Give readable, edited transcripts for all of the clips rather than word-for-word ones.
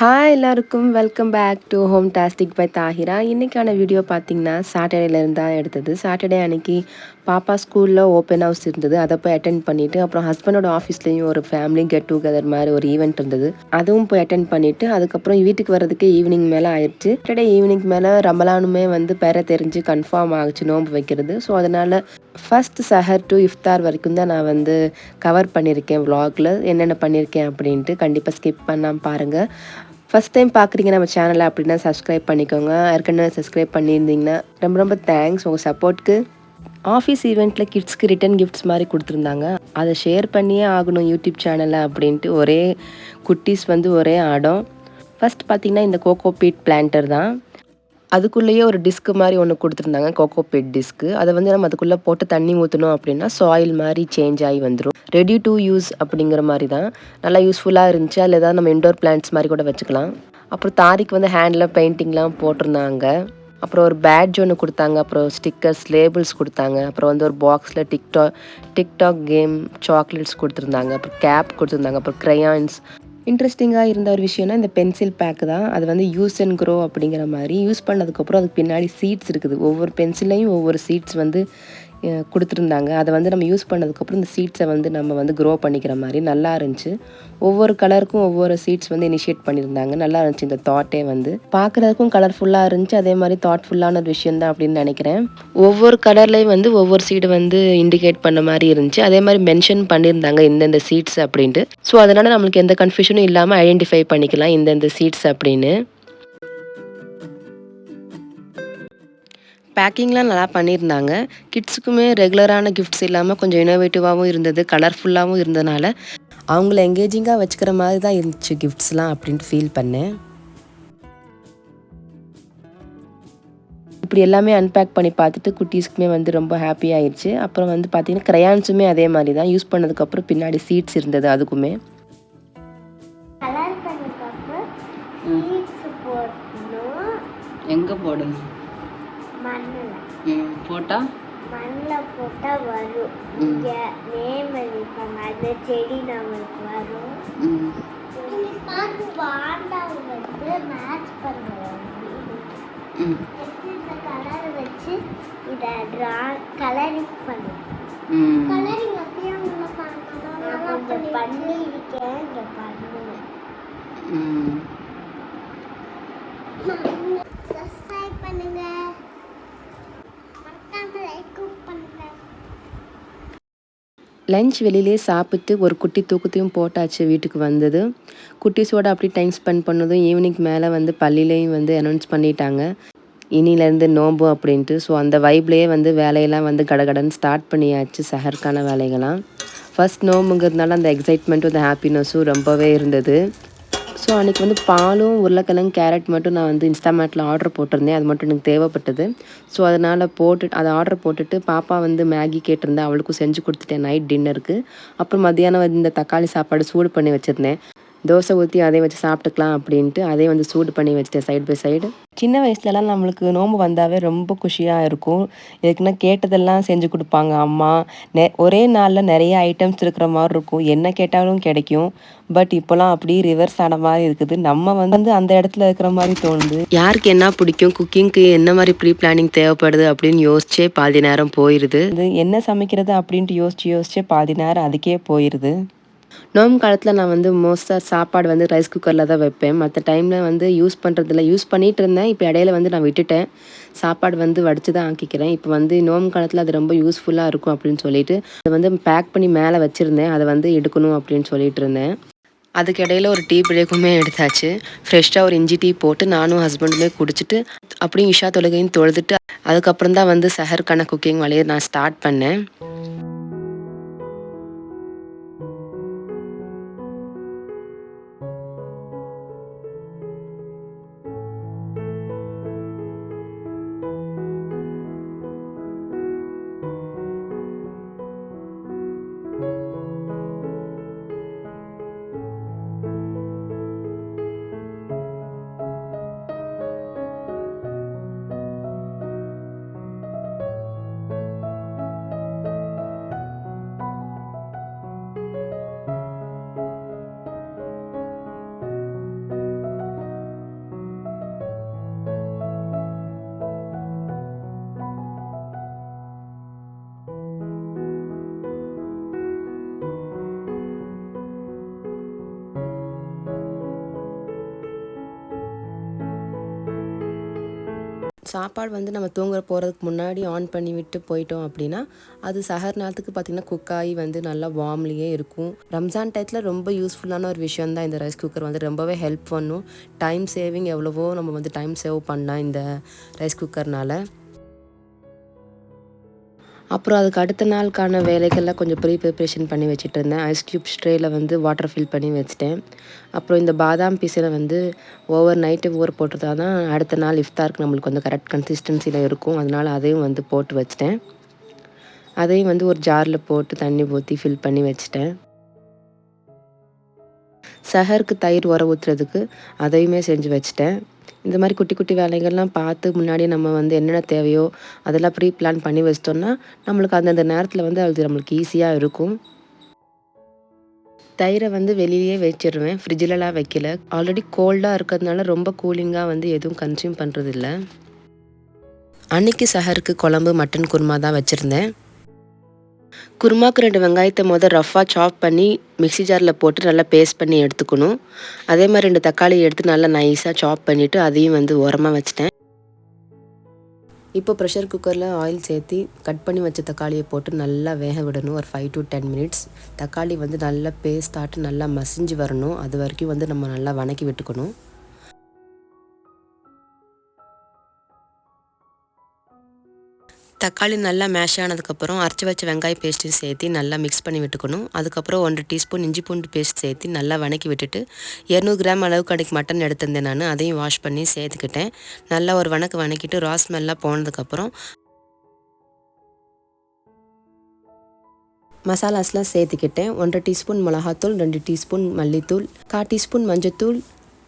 Hi எல்லாருக்கும் welcome back to home tastic by Tahira. இன்றைக்கான video பார்த்தீங்கன்னா சாட்டர்டேலேருந்து தான் எடுத்தது. சாட்டர்டே அன்னைக்கு பாப்பா ஸ்கூலில் ஓப்பன் ஹவுஸ் இருந்தது, அதை போய் அட்டென்ட் பண்ணிவிட்டு, அப்புறம் ஹஸ்பண்டோட ஆஃபீஸ்லேயும் ஒரு ஃபேமிலி கெட் டுகெதர் மாதிரி ஒரு ஈவெண்ட் இருந்தது, அதுவும் போய் அட்டென்ட் பண்ணிவிட்டு அதுக்கப்புறம் வீட்டுக்கு வர்றதுக்கு ஈவினிங் மேலே ஆயிடுச்சு. சாட்டர்டே ஈவினிங் மேலே ரமலானுமே வந்து பேர தெரிஞ்சு கன்ஃபார்ம் ஆகிடுச்சு நோன்பு வைக்கிறது. ஸோ அதனால் ஃபஸ்ட் சஹர் டு இஃப்தார் வரைக்கும் தான் நான் வந்து கவர் பண்ணியிருக்கேன் விலாகில். என்னென்ன பண்ணியிருக்கேன் அப்படின்ட்டு கண்டிப்பாக ஸ்கிப் பண்ணாமல் பாருங்கள். ஃபஸ்ட் டைம் பார்க்குறீங்க நம்ம சேனலை அப்படின்னா சப்ஸ்கிரைப் பண்ணிக்கோங்க. ஏற்கனவே சப்ஸ்கிரைப் பண்ணியிருந்தீங்கன்னா ரொம்ப ரொம்ப தேங்க்ஸ் உங்கள் சப்போர்ட்க்கு. ஆஃபீஸ் ஈவெண்ட்டில் கிட்ஸ்க்கு ரிட்டன் கிஃப்ட்ஸ் மாதிரி கொடுத்துருந்தாங்க, அதை ஷேர் பண்ணியே ஆகணும் யூடியூப் சேனலில் அப்படின்ட்டு ஒரே குட்டீஸ் வந்து ஒரே ஆடம். ஃபஸ்ட் பார்த்திங்கன்னா இந்த கோகோ பீட் பிளான்டர் தான். அதுக்குள்ளேயே ஒரு டிஸ்க்கு மாதிரி ஒன்று கொடுத்துருந்தாங்க, கோகோ பீட் டிஸ்க்கு. அதை வந்து நம்ம அதுக்குள்ளே போட்டு தண்ணி ஊற்றணும் அப்படின்னா சாயில் மாதிரி சேஞ்ச் ஆகி வந்துடும். ரெடி டு யூஸ் அப்படிங்கிற மாதிரி தான், நல்லா யூஸ்ஃபுல்லாக இருந்துச்சு. அதில் ஏதாவது நம்ம இன்டோர் பிளான்ட்ஸ் மாதிரி கூட வச்சுக்கலாம். அப்புறம் தாரிக்கு வந்து ஹேண்டில் பெயிண்டிங்லாம் போட்டிருந்தாங்க. அப்புறம் ஒரு பேட்ஜ் ஒன்று கொடுத்தாங்க, அப்புறம் ஸ்டிக்கர்ஸ் லேபிள்ஸ் கொடுத்தாங்க. அப்புறம் வந்து ஒரு பாக்ஸில் டிக்டாக் கேம் சாக்லேட்ஸ் கொடுத்துருந்தாங்க, அப்புறம் கேப் கொடுத்துருந்தாங்க, அப்புறம் க்ரையான்ஸ். இன்ட்ரெஸ்டிங்காக இருந்த ஒரு விஷயம்னா இந்த பென்சில் பேக்கு தான். அது வந்து யூஸ் அண்ட் க்ரோ அப்படிங்கிற மாதிரி யூஸ் பண்ணதுக்கப்புறம் அதுக்கு பின்னாடி சீட்ஸ் இருக்குது. ஒவ்வொரு பென்சிலையும் ஒவ்வொரு சீட்ஸ் வந்து கொடுத்துருந்தாங்க. அதை வந்து நம்ம யூஸ் பண்ணதுக்கப்புறம் இந்த சீட்ஸை வந்து நம்ம வந்து க்ரோ பண்ணிக்கிற மாதிரி நல்லா இருந்துச்சு. ஒவ்வொரு கலருக்கும் ஒவ்வொரு சீட்ஸ் வந்து இனிஷியேட் பண்ணியிருந்தாங்க. நல்லா இருந்துச்சு இந்த தாட்டே வந்து பார்க்குறதுக்கும் கலர்ஃபுல்லாக இருந்துச்சு. அதே மாதிரி தாட்ஃபுல்லான ஒரு விஷயம் தான் அப்படின்னு நினைக்கிறேன். ஒவ்வொரு கலர்லேயும் வந்து ஒவ்வொரு சீடு வந்து இண்டிகேட் பண்ண மாதிரி இருந்துச்சு. அதே மாதிரி மென்ஷன் பண்ணியிருந்தாங்க இந்தந்த சீட்ஸ் அப்படின்ட்டு. ஸோ அதனால் நம்மளுக்கு எந்த கன்ஃபியூஷனும் இல்லாமல் ஐடென்டிஃபை பண்ணிக்கலாம் இந்தந்த சீட்ஸ் அப்படின்னு. பேக்கிங்லாம் நல்லா பண்ணியிருந்தாங்க. கிட்ஸுக்குமே ரெகுலரான கிஃப்ட்ஸ் இல்லாமல் கொஞ்சம் இனோவேட்டிவாகவும் இருந்தது, கலர்ஃபுல்லாகவும் இருந்ததுனால அவங்கள எங்கேஜிங்காக வச்சுக்கிற மாதிரி தான் இருந்துச்சு கிஃப்ட்ஸ்லாம் அப்படின்ட்டு ஃபீல் பண்ணேன். இப்படி எல்லாமே அன்பேக் பண்ணி பார்த்துட்டு குட்டீஸ்க்குமே வந்து ரொம்ப ஹாப்பி ஆயிடுச்சு. அப்புறம் வந்து பார்த்தீங்கன்னா க்ரையான்ஸுமே அதே மாதிரி தான் யூஸ் பண்ணதுக்கப்புறம் பின்னாடி சீட்ஸ் இருந்தது. அதுக்குமே எங்கே போடணும் போட்டால் மண்ணில் போட்டால் வரும். இங்கே நேம் எழுதிப்பாங்க, அந்த செடி நம்மளுக்கு வரும். வாண்டாவை வந்து மேட்ச் பண்ணுவோம். இந்த கலர் வச்சு இதை கலரிங் பண்ணுவோம். கலரிங் அப்படியே கொஞ்சம் பண்ணியிருக்கேன். இங்கே பண்ணுவேன். சப்ஸ்கிரைப் பண்ணுங்க. லஞ்ச் வெளியிலே சாப்பிட்டு ஒரு குட்டி தூக்கத்தையும் போட்டாச்சு. வீட்டுக்கு வந்தது குட்டீஸோடு அப்படி டைம் ஸ்பெண்ட் பண்ணதும் ஈவினிங் மேலே வந்து பள்ளியிலையும் வந்து அனௌன்ஸ் பண்ணிட்டாங்க இனிலேருந்து நோம்பு அப்படின்ட்டு. ஸோ அந்த வைப்லேயே வந்து வேலையெல்லாம் வந்து கடகடன்னு ஸ்டார்ட் பண்ணியாச்சு, சஹருக்கான வேலைகள்லாம். ஃபஸ்ட் நோம்புங்கிறதுனால அந்த எக்ஸைட்மெண்ட்டும் அந்த ஹாப்பினஸும் ரொம்பவே இருந்தது. ஸோ அன்றைக்கி வந்து பாலும் உருளைக்கிழங்கு கேரட் மட்டும் நான் வந்து இன்ஸ்டாமேட்டில் ஆர்டர் போட்டிருந்தேன். அது மட்டும் எனக்கு தேவைப்பட்டது. ஸோ அதனால் அதை ஆர்டர் போட்டுட்டு பாப்பா வந்து மேகி கேட்டிருந்தேன், அவளுக்கும் செஞ்சு கொடுத்துட்டேன் நைட் டின்னருக்கு. அப்புறம் மத்தியானம் வந்து இந்த தக்காளி சாப்பாடு சூடு பண்ணி வச்சுருந்தேன். தோசை ஊற்றி அதை வச்சு சாப்பிட்டுக்கலாம் அப்படின்ட்டு அதே வந்து சூடு பண்ணி வச்சுட்டேன் சைடு பை சைடு. சின்ன வயசுலலாம் நம்மளுக்கு நோம்பு வந்தாவே ரொம்ப குஷியாக இருக்கும். எதுக்குன்னா கேட்டதெல்லாம் செஞ்சு கொடுப்பாங்க அம்மா. ஒரே நாளில் நிறைய ஐட்டம்ஸ் இருக்கிற மாதிரி இருக்கும், என்ன கேட்டாலும் கிடைக்கும். பட் இப்போலாம் அப்படியே ரிவர்ஸ் ஆன மாதிரி இருக்குது. நம்ம வந்து அந்த இடத்துல இருக்கிற மாதிரி தோணுது. யாருக்கு என்ன பிடிக்கும், குக்கிங்க்கு என்ன மாதிரி ப்ரீ பிளானிங் தேவைப்படுது அப்படின்னு யோசிச்சே பாதி நேரம் போயிடுது. என்ன சமைக்கிறது அப்படின்ட்டு யோசிச்சே பாதி நேரம் அதுக்கே போயிடுது. நோம்பு காலத்தில் நான் வந்து மோஸ்ட்டாக சாப்பாடு வந்து ரைஸ் குக்கரில் தான் வைப்பேன். மற்ற டைமில் வந்து யூஸ் பண்ணிகிட்டு இருந்தேன். இப்போ இடையில வந்து நான் விட்டுட்டேன். சாப்பாடு வந்து வடித்து தான் ஆக்கிக்கிறேன். இப்போ வந்து நோம்பு காலத்தில் அது ரொம்ப யூஸ்ஃபுல்லாக இருக்கும் அப்படின்னு சொல்லிட்டு அதை வந்து பேக் பண்ணி மேலே வச்சுருந்தேன். அதை வந்து எடுக்கணும் அப்படின்னு சொல்லிட்டு இருந்தேன். அதுக்கு இடையில ஒரு டீ பிரேக்குமே எடுத்தாச்சு. ஃப்ரெஷ்ஷாக ஒரு இஞ்சி டீ போட்டு நானும் ஹஸ்பண்டுமே குடிச்சிட்டு அப்படியும் இஷா தொழுகையும் தொழுதுட்டு அதுக்கப்புறம் தான் வந்து சஹருக்கான குக்கிங் வேலையை நான் ஸ்டார்ட் பண்ணேன். சாப்பாடு வந்து நம்ம தூங்குற போகிறதுக்கு முன்னாடி ஆன் பண்ணி விட்டு போயிட்டோம் அப்படின்னா அது சஹர் நேரத்துக்கு பார்த்திங்கன்னா குக்காகி வந்து நல்லா வார்ம்லேயே இருக்கும். ரம்ஜான் டயத்தில் ரொம்ப யூஸ்ஃபுல்லான ஒரு விஷயம் தான் இந்த ரைஸ் குக்கர் வந்து ரொம்பவே ஹெல்ப் பண்ணும். டைம் சேவிங் எவ்வளவோ நம்ம வந்து டைம் சேவ் பண்ணலாம் இந்த ரைஸ் குக்கர்னால். அப்புறம் அதுக்கு அடுத்த நாளுக்கான வேலைகள்லாம் கொஞ்சம் ப்ரிப்பரேஷன் பண்ணி வச்சுட்டு இருந்தேன். ஐஸ் க்யூப்ஸ் ட்ரேயில் வந்து வாட்டர் ஃபில் பண்ணி வச்சுட்டேன். அப்புறம் இந்த பாதாம் பீஸில் வந்து ஓவர் நைட்டு ஊற போட்டுட்டா தான் அடுத்த நாள் இஃப்தாருக்கு நம்மளுக்கு வந்து கரெக்ட் கன்சிஸ்டன்சியில் இருக்கும். அதனால் அதையும் வந்து போட்டு வச்சுட்டேன். அதையும் வந்து ஒரு ஜாரில் போட்டு தண்ணி ஊற்றி ஃபில் பண்ணி வச்சுட்டேன். சஹருக்கு தயிர் உர ஊற்றுறதுக்கு அதையுமே செஞ்சு வச்சுட்டேன். இந்த மாதிரி குட்டி குட்டி வேலைகள்லாம் பார்த்து முன்னாடியே நம்ம வந்து என்னென்ன தேவையோ அதெல்லாம் ப்ரீ பிளான் பண்ணி வச்சிட்டோம்னா நம்மளுக்கு அந்தந்த நேரத்தில் வந்து அது நம்மளுக்கு ஈஸியாக இருக்கும். தயிரை வந்து வெளியே வச்சிடுவேன், ஃப்ரிட்ஜிலலாம் வைக்கல. ஆல்ரெடி கோல்டாக இருக்கிறதுனால ரொம்ப கூலிங்காக வந்து எதுவும் கன்சியூம் பண்ணுறதில்ல. அன்னைக்கு சஹருக்கு குழம்பு மட்டன் குருமா தான் வச்சுருந்தேன். குருமாவுக்கு 2 வெங்காயத்தை ரஃப்பாக சாப் பண்ணி மிக்ஸி ஜாரில் போட்டு நல்லா பேஸ்ட் பண்ணி எடுத்துக்கணும். அதே மாதிரி 2 தக்காளி எடுத்து நல்லா நைஸாக சாப் பண்ணிவிட்டு அதையும் வந்து ஓரமாக வச்சுட்டேன். இப்போ ப்ரெஷர் குக்கரில் ஆயில் சேர்த்து கட் பண்ணி வச்ச தக்காளியை போட்டு நல்லா வேக விடணும் ஒரு 5 to 10 minutes. தக்காளி வந்து நல்லா பேஸ்ட் ஆட்டு நல்லா மசிஞ்சு வரணும். அது வரைக்கும் வந்து நம்ம நல்லா வணக்கி விட்டுக்கணும். தக்காளி நல்லா மேஷ் ஆனதுக்கப்புறம் அரைச்சி வச்ச வெங்காய பேஸ்ட்டையும் சேர்த்து நல்லா மிக்ஸ் பண்ணி விட்டுக்கணும். அதுக்கப்புறம் 1 டீஸ்பூன் இஞ்சி பூண்டு பேஸ்ட் சேர்த்து நல்லா வணக்கி விட்டுட்டு 200 கிராம் அளவுக்கு அன்றைக்கி மட்டன் எடுத்திருந்தேன் நான். அதையும் வாஷ் பண்ணி சேர்த்துக்கிட்டேன். நல்லா ஒரு வணக்கிட்டு ரா ஸ்மெல்லாம் போனதுக்கப்புறம் மசாலாஸ்லாம் சேர்த்துக்கிட்டேன். 1.5 டீஸ்பூன் மிளகாத்தூள், 2 டீஸ்பூன் மல்லித்தூள், 1/4 டீஸ்பூன் மஞ்சத்தூள்,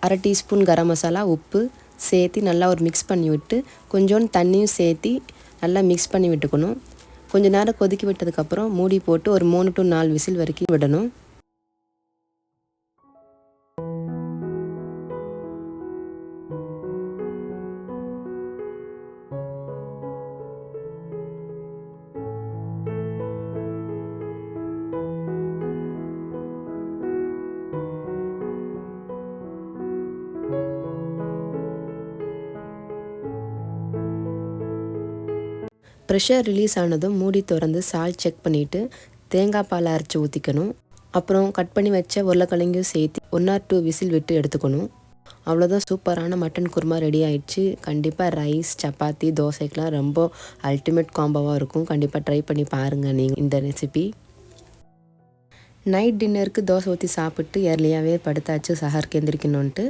1/2 டீஸ்பூன் கரம் மசாலா, உப்பு சேர்த்து நல்லா ஒரு மிக்ஸ் பண்ணி விட்டு கொஞ்சோண்டு தண்ணியும் சேர்த்து நல்லா மிக்ஸ் பண்ணி விட்டுக்கணும். கொஞ்சம் நேரம் கொதிக்க விட்டதுக்கப்புறம் மூடி போட்டு ஒரு 3 to 4 விசில் வரைக்கும் விடணும். ப்ரெஷர் ரிலீஸ் ஆனதும் மூடி திறந்து சால்ட் செக் பண்ணிவிட்டு தேங்காய் பால் அரைச்சி ஊற்றிக்கணும். அப்புறம் கட் பண்ணி வச்ச உருளைக்கிழங்கையும் சேர்த்து 1 or 2 விசில் விட்டு எடுத்துக்கணும். அவ்வளோதான், சூப்பரான மட்டன் குருமா ரெடி ஆயிடுச்சு. கண்டிப்பாக ரைஸ், சப்பாத்தி, தோசைக்கெலாம் ரொம்ப அல்டிமேட் காம்போவாக இருக்கும். கண்டிப்பாக ட்ரை பண்ணி பாருங்கள் நீங்கள் இந்த ரெசிபி. நைட் டின்னருக்கு தோசை ஊற்றி சாப்பிட்டு ஏர்லியாகவே படுத்தாச்சு சஹருக்கு எந்திரிக்கணுன்ட்டு.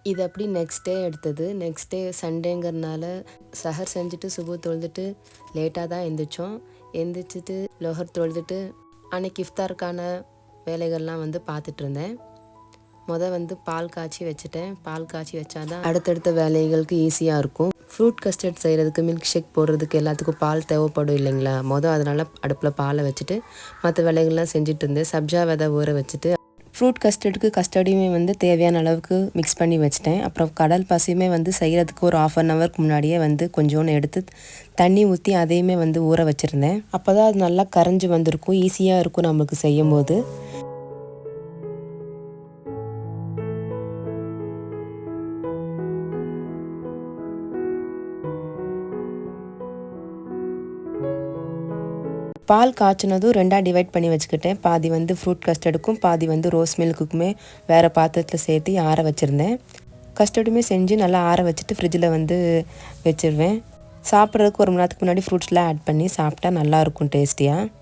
இது அப்படி நெக்ஸ்ட் டே எடுத்தது. நெக்ஸ்ட் டே சண்டேங்கிறதுனால சஹர் செஞ்சுட்டு சுபு தொழுதுட்டு லேட்டாக தான் எந்திரிச்சோம். எந்திரிச்சிட்டு லொஹர் தொழுதுட்டு அன்னைக்கு இஃப்தாருக்கான வேலைகள்லாம் வந்து பார்த்துட்டு இருந்தேன். வந்து பால் காய்ச்சி வச்சுட்டேன். பால் காய்ச்சி வச்சாதான் அடுத்தடுத்த வேலைகளுக்கு ஈஸியாக இருக்கும். ஃப்ரூட் கஸ்டர்ட் செய்கிறதுக்கு, மில்க் ஷேக் போடுறதுக்கு எல்லாத்துக்கும் பால் தேவைப்படும் இல்லைங்களா? அதனால் அடுப்பில் பாலை வச்சுட்டு மற்ற வேலைகள்லாம் செஞ்சுட்டு இருந்தேன். சப்ஜா விதை ஊற வச்சுட்டு ஃப்ரூட் கஸ்டர்டுக்கு கஸ்டர்டையுமே வந்து தேவையான அளவுக்கு மிக்ஸ் பண்ணி வச்சிட்டேன். அப்புறம் கடல் பாசியுமே வந்து செய்கிறதுக்கு ஒரு 1/2 ஹவருக்கு முன்னாடியே வந்து கொஞ்சோன்னு எடுத்து தண்ணி ஊற்றி அதையுமே வந்து ஊற வச்சுருந்தேன். அப்போ தான் அது நல்லா கரைஞ்சி வந்திருக்கும், ஈஸியாக இருக்கும் நம்மளுக்கு செய்யும் போது. பால் காய்ச்சினதும் 2ஆக டிவைட் பண்ணி வச்சுக்கிட்டேன். பாதி வந்து ஃப்ரூட் கஸ்டர்டுக்கும், பாதி வந்து ரோஸ் மில்க்குக்குமே வேறு பாத்திரத்தில் சேர்த்து ஆற வச்சுருந்தேன். கஸ்டர்டுமே செஞ்சு நல்லா ஆற வச்சுட்டு ஃப்ரிட்ஜில் வந்து வச்சுருவேன். சாப்பிட்றதுக்கு 1 மணி நேரத்துக்கு முன்னாடி ஃப்ரூட்ஸ்லாம் ஆட் பண்ணி சாப்பிட்டா நல்லாயிருக்கும் டேஸ்டியாக.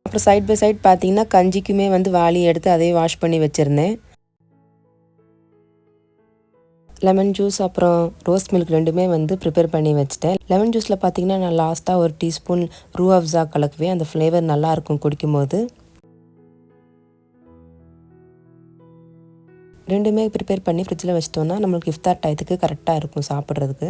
அப்புறம் சைட் பை சைட் பார்த்தீங்கன்னா கஞ்சிக்குமே வந்து வாளி எடுத்து அதையும் வாஷ் பண்ணி வச்சுருந்தேன். லெமன் ஜூஸ் அப்புறம் ரோஸ் மில்க் 2மே வந்து ப்ரிப்பேர் பண்ணி வச்சுட்டேன். லெமன் ஜூஸில் பார்த்தீங்கன்னா நான் லாஸ்ட்டாக 1 டீஸ்பூன் ரூ அஃப்ஸா கலக்குவேன். அந்த ஃப்ளேவர் நல்லாயிருக்கும் குடிக்கும்போது. 2மே ப்ரிப்பேர் பண்ணி ஃப்ரிட்ஜில் வச்சிட்டோன்னா நம்மளுக்கு இஃப்தார் டயத்துக்கு கரெக்டாக இருக்கும் சாப்பிட்றதுக்கு.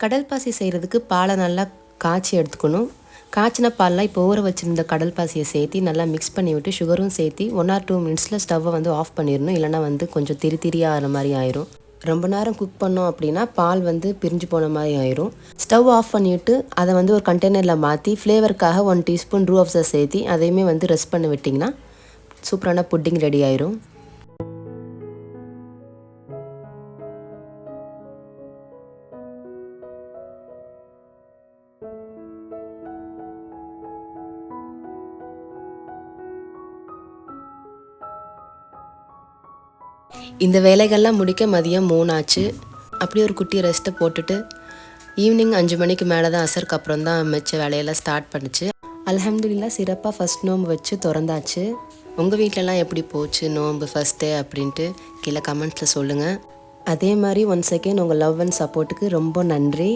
கடல் பாசி செய்கிறதுக்கு பாலை நல்லா காய்ச்சி எடுத்துக்கணும். காய்ச்சின பால்லாம் இப்போ ஊற வச்சுருந்த கடல் பாசியை சேர்த்து நல்லா மிக்ஸ் பண்ணி விட்டு சுகரும் சேர்த்து 1 or 2 மினிட்ஸில் ஸ்டவ்வை வந்து ஆஃப் பண்ணிடணும். இல்லைனா வந்து கொஞ்சம் திரியாக மாதிரி ஆயிரும். ரொம்ப நேரம் குக் பண்ணோம் அப்படின்னா பால் வந்து பிரிஞ்சு போன மாதிரி ஆயிரும். ஸ்டவ் ஆஃப் பண்ணிவிட்டு அதை வந்து ஒரு கண்டெய்னரில் மாற்றி ஃப்ளேவருக்காக 1 டீஸ்பூன் ரூ அஃப்ஸா சேர்த்து அதையுமே வந்து ரெஸ்ட் பண்ணி விட்டிங்கன்னா சூப்பரான புட்டிங் ரெடி ஆயிரும். இந்த வேலைகள்லாம் முடிக்க மதியம் 3 ஆச்சு. அப்படியே ஒரு குட்டி ரெஸ்ட்டை போட்டுட்டு ஈவினிங் 5 மணிக்கு மேலே தான் அசருக்கு அப்புறம் தான் மிச்ச வேலையெல்லாம் ஸ்டார்ட் பண்ணிச்சு. அல்ஹம்துலில்லாஹ் சிறப்பாக ஃபஸ்ட் நோன்பு வச்சு திறந்தாச்சு. உங்கள் வீட்டிலலாம் எப்படி போச்சு நோன்பு ஃபஸ்ட் டே அப்படின்ட்டு கீழே கமெண்ட்ஸில் சொல்லுங்கள். அதே மாதிரி ஒன்ஸ் அகெயின் உங்கள் லவ் அண்ட் சப்போர்ட்டுக்கு ரொம்ப நன்றி.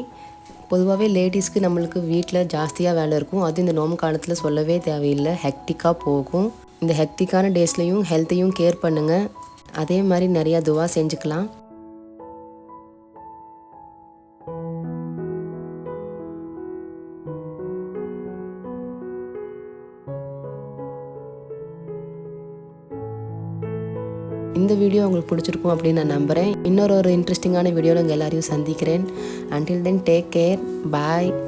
பொதுவாகவே லேடிஸ்க்கு நம்மளுக்கு வீட்டில் ஜாஸ்தியாக வேலை இருக்கும். அது இந்த நோன்பு காலத்தில் சொல்லவே தேவையில்லை, ஹெக்டிக்காக போகும். இந்த ஹெக்டிக்கான டேஸ்லையும் ஹெல்த்தையும் கேர் பண்ணுங்கள். அதே மாதிரி நிறையா துவா செஞ்சுக்கலாம். இந்த வீடியோ உங்களுக்கு பிடிச்சிருக்கும் அப்படின்னு நான் நம்புகிறேன். இன்னொரு இன்ட்ரெஸ்டிங்கான வீடியோவில் உங்கள் எல்லாரையும் சந்திக்கிறேன். Until then, take care. Bye.